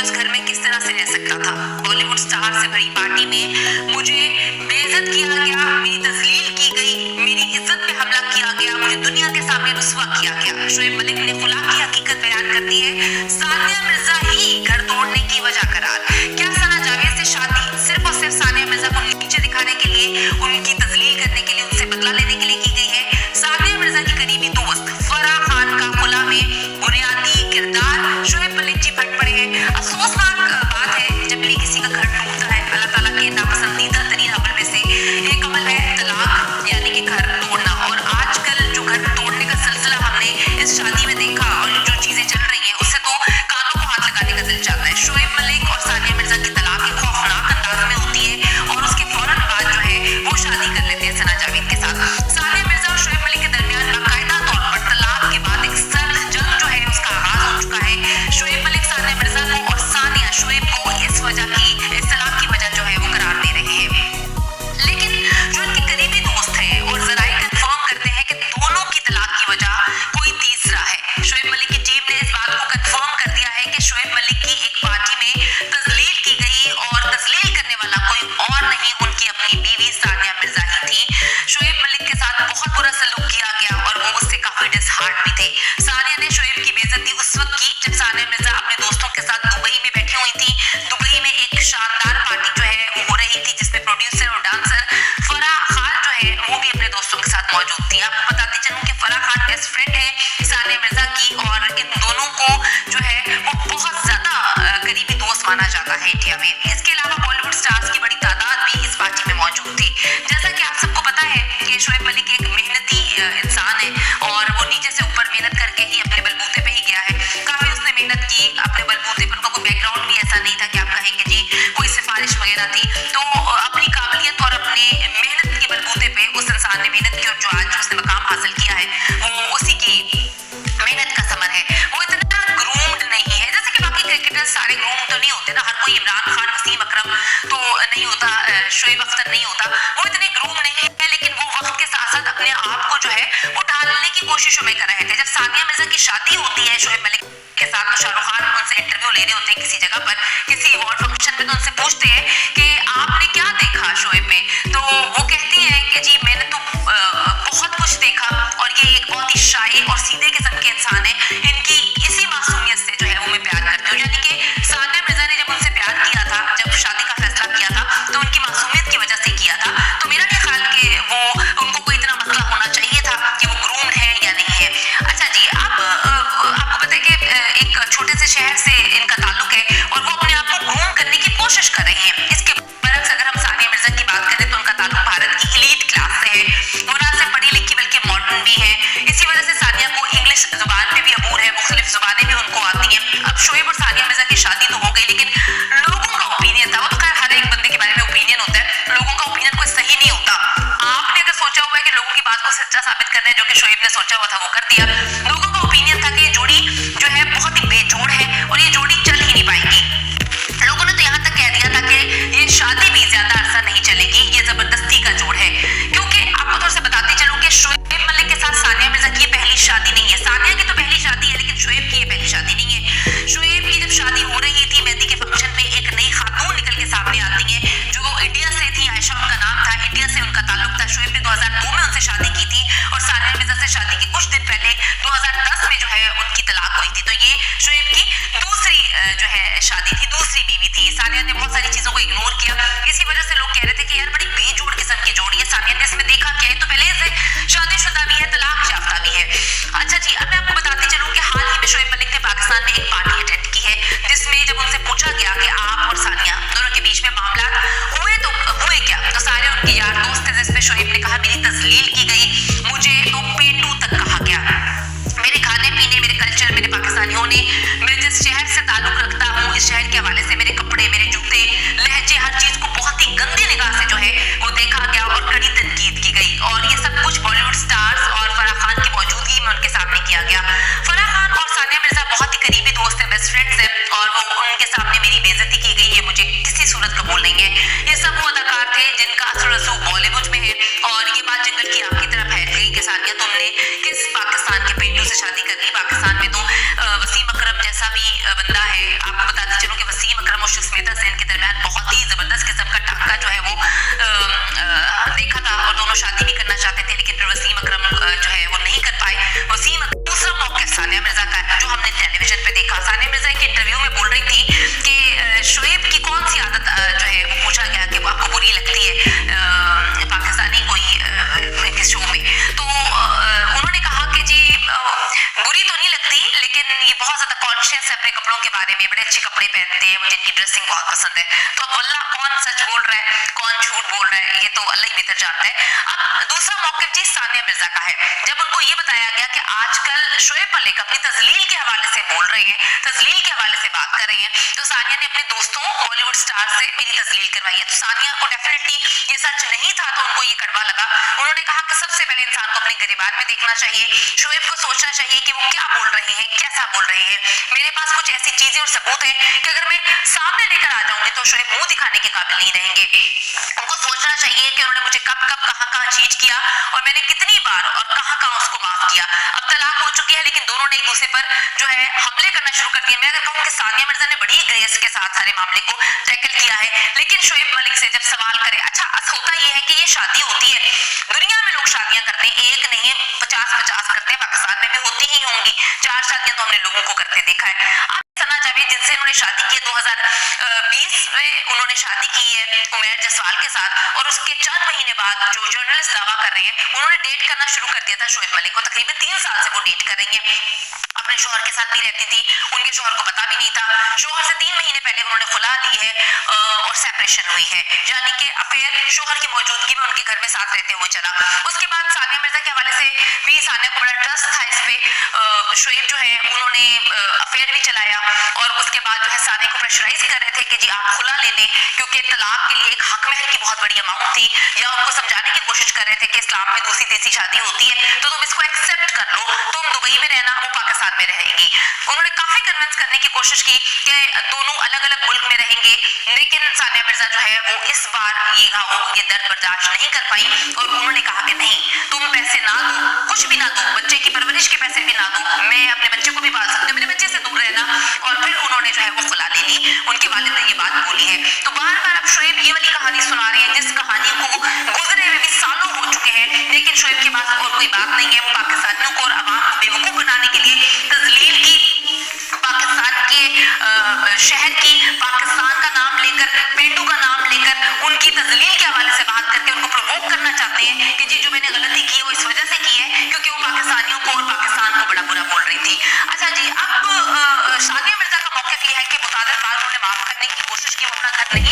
उस घर में किस तरह से रह सकता था। बॉलीवुड स्टार से भरी पार्टी में मुझे बेइज्जत किया गया, मेरी तजलील की गई, मेरी इज्जत पे हमला किया गया, मुझे दुनिया के सामने रुस्वा किया गया। शोएब मलिक ने खुला की हकीकत बयान कर दी है। सानिया मिर्जा ही घर तोड़ने की वजह करार। क्या सना जावेद से शादी सिर्फ और सिर्फ सानिया मिर्जा को नीचे दिखाने के लिए, उनकी तजलील करने के लिए, उनसे बदला लेने के लिए की गई है? सानिया मिर्जा की करीबी दोस्त फराह खान का खुला में बुनियादी किरदार शोएब मलिक जी फट पड़े हैं। अफसोसनाक बात है, जब भी किसी का घर टूटता है, अल्लाह ताला के नापसंदीदा तरीन अमल में से एक अमल है तलाक, यानी कि घर तोड़ना। और आजकल जो घर तोड़ने का सिलसिला हमने इस शादी में देखा और जो चीजें चल रही हैं, उससे तो कानों को हाथ लगाने का दिल चाहता है। शोएब मलिक और सानिया मिर्जा की तलाक एक खौफनाक अंदाज में होती है और उसके फौरन बाद जो है वो शादी कर लेते हैं सना जावेद के साथ। सानिया मिर्जा और शोएब मलिक के दरमियान बाकायदा तौर पर तलाक के बाद एक सर्द जंग जो है उसका आगाज हो चुका है। शोएब मलिक सानिया मिर्जा को और सानिया शोएब को इस तलाक की वजह जो है वो करार दे रहे हैं। लेकिन जो इनके करीबी दोस्त हैं और जराए कंफर्म करते हैं कि दोनों की तलाक की वजह कोई तीसरा है। शोएब मलिक की टीम ने इस बात को कंफर्म कर दिया है कि शोएब मलिक की एक पार्टी में तजलील की गई और तजलील करने वाला कोई और नहीं, उनकी अपनी बीवी सानिया मिर्जा ही थी। शोएब मलिक के साथ बहुत बुरा सलूक किया गया और वो उससे काफी डिसहार्ट भी थे। सानिया ने शोएब की बेइज्जती उस वक्त की जब सानिया मिर्जा अपने दोस्तों के साथ दुबई में बैठी हुई थी। दुबई में एक शानदार पार्टी जो है वो हो रही थी, जिसमें प्रोड्यूसर और डांसर फराह खान जो है वो भी अपने दोस्तों के साथ मौजूद थी। आपको बताते चलूं कि फराह खान बेस्ट फ्रेंड है सानिया मिर्जा की और इन दोनों को जो है वो बहुत ज्यादा करीबी दोस्त माना जाता है इंडिया में। इसके अलावा बॉलीवुड स्टार्स की बड़ी तादाद भी इस पार्टी में मौजूद थी। जैसा कि आप सबको पता है कि शोएब मलिक एक मेहनती इंसान है और वो नीचे से ऊपर मेहनत करके ही अपने बलबूते पे ही गया है। काफी उसने मेहनत की अपने बलबूते पर। उनका कोई बैकग्राउंड भी ऐसा नहीं था कि आप कहें कि जी कोई सिफारिश वगैरह थी। तो अपनी काबिलियत और अपने मेहनत के बलबूते पे उस इंसान ने मेहनत की और जो आज उसने मकाम हासिल किया है वो उसी की मेहनत का समर है। वो इतना ग्रूम्ड नहीं है, जैसे कि बाकी क्रिकेटर्स सारे ग्रूम तो नहीं होते ना, हर कोई इमरान खान, वसीम अकरम तो नहीं होता, शोएब अख्तर नहीं होता, वो इतने ग्रूम नहीं है। लेकिन वो वक्त के साथ साथ अपने आप को जो है वो ढालने की कोशिशों में कर रहे थे। जब सानिया मिर्जा की शादी होती है शोएब मलिक के साथ तो शाहरुख खान उनसे इंटरव्यू ले रहे होते हैं किसी जगह पर, किसी अवार्ड फंक्शन में, तो उनसे पूछते हैं कि आपने क्या देखा शोएब में? तो वो कहती हैं कि जी मैंने तो बहुत कुछ देखा और ये एक बहुत ही शाय और सीधे किस्म के इंसान है, इनकी इसी मासूमियत से जो है वो मैं प्यार करती हूँ। यानी कि सानिया मिर्जा ने जब उनसे प्यार किया था, जब शादी का फैसला किया था, तो उनकी मासूमियत की वजह से किया था। तो मेरा नहीं ख्याल कि वो उनको कोई इतना मसला होना चाहिए था कि वो ग्रूम्ड है या नहीं है। अच्छा जी, आपको पता है कि एक छोटे से शहर से इनका ताल्लुक है और वो अपने आप को ग्रूम करने की कोशिश कर रहे हैं। इसके बरक्स अगर हम सानिया मिर्जा की बात करें तो उनका ताल्लुक भारत की एलीट क्लास से है। वो ना सिर्फ पढ़ी लिखी बल्कि मॉडर्न भी है। इसी वजह से सानिया को इंग्लिश जुबान पे भी अबूर है, मुख्तलिफ जुबानें भी उनको आती हैं। अब शोएब और सानिया मिर्जा की शादी तो हो गई, लेकिन लोगों का ओपिनियन था, वो तो खैर हर एक बंदे के बारे में ओपिनियन होता है, लोगों का ओपिनियन कोई सही नहीं होता। आपने अगर सोचा हुआ है कि लोगों की बात को सच्चा साबित करना है, जो कि शोएब ने सोचा हुआ था वो कर दिया। लोगों का ओपिनियन था कि ये जोड़ी जो है बहुत ही बेजोड़ है और ये जोड़ी चल ही नहीं पाएगी। लोगों ने तो यहाँ तक कह दिया था कि ये शादी भी ज्यादा अरसा नहीं चलेगी, ये जबरदस्ती का जोड़ है। क्योंकि आपको थोड़ा सा बताते चलूं कि शोएब मलिक के साथ सानिया मिर्जा की पहली शादी नहीं है। सानिया की तो पहली शादी है, लेकिन शोएब की ये पहली शादी नहीं है। शोएब की जब शादी हो रही थी, मेहंदी के फंक्शन में एक नई खातून निकल के सामने आती है जो इंडिया से थी, आयशा उनका नाम था, इंडिया से उनका ताल्लुक था। शोएब ने 2002 में उनसे शादी की थी और सानिया मिर्जा से शादी के कुछ दिन पहले 2010 में जो है उनकी तलाक हुई थी। तो ये शोएब की दूसरी जो है शादी थी, दूसरी बीवी थी। सानिया ने बहुत सारी चीजों को इग्नोर किया, इसी वजह से लोग कह रहे थे कि यार बड़ी बेजोड़ किस्म की जोड़ी है। सानिया ने इसमें देखा क्या है, तो पहले से शादीशुदा भी है, तलाक याफ्ता भी है। अच्छा जी, अब मैं आपको बताती चलूं कि हाल ही में शोएब मलिक ने पाकिस्तान में एक पार्टी अटेंड की है, जिसमें जब उनसे पूछा गया कि आप और सानिया दोनों के बीच में मामला हुए तो हुए क्या, तो सारे उनके यार दोस्त थे, जिसमें शोएब ने कहा मेरी तजलील की गई, मुझे तो पेटू तक कहा गया, मेरे खाने पीने, मेरे कल्चर, मेरे पाकिस्तानियों ने, मैं जिस शहर से ताल्लुक रखता हूँ इस शहर के हवाले से मेरे कपड़े, मेरे जूते, लहजे, हर चीज को बहुत ही गंदी निगाह से जो है वो देखा गया और कड़ी तनकीद की गई। और ये सब कुछ बॉलीवुड स्टार्स और फराह खान की मौजूदगी में उनके सामने किया गया। फराह खान और सानिया मिर्जा बहुत ही करीबी दोस्त हैं, बेस्ट फ्रेंड्स हैं, और वो उनके सामने मेरी बेइज्जती की गई, ये मुझे किसी सूरत कबूल नहीं है। ये सब वो अदाकार थे जिनका असर रसूख बॉलीवुड में है, और ये बात जंगल की आग की तरह फैल गई कि सानिया तुमने किस पाकिस्तान के पेंडू से शादी कर ली। पाकिस्तान में तो वसीम अकरम जैसा भी बंदा है, आपको बताते चलूं कि बारे में, बड़े अच्छे कपड़े पहनते हैं, मुझे इनकी ड्रेसिंग बहुत पसंद है। तो अब वल्लाह कौन सच बोल रहा है कौन झूठ बोल रहा है ये तो अल्लाह ही बेहतर जानता है। अब दूसरा मौक़िफ़ जी सानिया मिर्जा का है। जब उनको ये बताया गया कि आजकल शोएब मलिक अपनी तजलील के हवाले से बोल रहे हैं, तजलील के हवाले से बात कर रही हैं, तो सानिया ने अपने दोस्तों बॉलीवुड स्टार से मेरी तजलील करवाई है। तो सानिया को डेफिनेटली ये सच नहीं था, तो उनको ये कड़वा लगा। उन्होंने कहा कि सबसे पहले इंसान को अपने गिरबान में देखना चाहिए, शोएब को सोचना चाहिए कि वो क्या बोल रहे हैं, कैसा बोल रहे हैं। मेरे पास कुछ ऐसी चीजें और सबूत हैं कि अगर मैं सामने लेकर आ जाऊंगी तो शोएब मुंह दिखाने के काबिल नहीं रहेंगे। उनको सोचना चाहिए कि उन्होंने मुझे कब कब कहाँ चीट किया और मैंने कितनी बार और कहाँ उसको माफ किया। अब तलाक हो चुकी है लेकिन दोनों ने एक दूसरे पर जो है हमले करना शुरू कर दिए। मैं अगर कहूँ कि सानिया मिर्जा ने बड़ी ग्रेस के साथ सारे मामले को टैकल किया है, लेकिन शोएब मलिक से जब सवाल करे, अच्छा होता यह है कि ये शादी होती है, दुनिया में लोग शादियां करते हैं, एक नहीं 50-50 करते हैं, पाकिस्तान में भी होती ही होंगी। 4 शादियां तो हमने लोगों को करते देखा है। अब सना जावेद जिनसे उन्होंने शादी की 2020 में उन्होंने शादी की है उमैर जसवाल के साथ, और उसके चंद महीने बाद जो जर्नलिस्ट दावा कर रहे हैं उन्होंने डेट करना शुरू कर दिया था शोएब मलिक को। तकरीबन 3 साल से वो डेट कर रही हैं, अपने शोहर के साथ भी रहती थी, उनके शोहर को पता भी नहीं था। शोहर से 3 महीने पहले उन्होंने खुला ली है और सेपरेशन हुई है, यानी कि अफेयर शोहर की मौजूदगी में उनके घर में साथ रहते हुए चला। उसके बाद सानिया मिर्जा के हवाले से भी सानिया को बड़ा ट्रस्ट था इस पे। शोएब जो है उन्होंने अफेयर भी चलाया और उसके बाद जो है सानिया को प्रेशराइज कर रहे थे कि जी आप खुला ले लें, क्योंकि तलाक के लिए एक हक महर की बहुत बड़ी अमाउंट थी, या उनको समझाने की कोशिश कर रहे थे कि इस्लाम में दूसरी तीसरी शादी होती है तो तुम इसको एक्सेप्ट कर लो, तुम दुबई में रहना, वो पाकिस्तान में रहेगी। उन्होंने काफी कन्विंस करने की कोशिश की कि दोनों अलग अलग मुल्क में रहेंगे, लेकिन सानिया मिर्जा जो है वो इस बार ये दर्द बर्दाश्त नहीं कर पाई और उन्होंने कहा कि नहीं, तुम पैसे ना दो, कुछ भी ना दो, बच्चे की परवरिश के पैसे भी ना दो, मैं अपने बच्चे को भी पाल सकती हूँ, मेरे बच्चे से दूर रहना। और फिर उन्होंने जो है वो खुला ले ली, उनके वालिद ने ये बात बोली है। तो बार बार अब शोएब ये वाली कहानी सुना रहे हैं जिस कहानी को गुजरे हुए भी सालों हो चुके हैं, लेकिन शोएब के पास और कोई बात नहीं है। वो पाकिस्तानियों को और अवाम को बेवकूफ बनाने के लिए तजलील की, पाकिस्तान के शहर की, पाकिस्तान का नाम लेकर, पेंडू का नाम लेकर उनकी तजलील के हवाले से बात करके उनको प्रोवोक करना चाहते हैं कि जी जो मैंने गलती की है वो इस वजह से की है क्योंकि वो पाकिस्तानियों को और पाकिस्तान को बड़ा बुरा बोल रही थी। अच्छा जी, अब सानिया मिर्जा का मौक़िफ़ ये है कि मुतादिल बार उन्होंने माफ करने की कोशिश की, वो अपना घर नहीं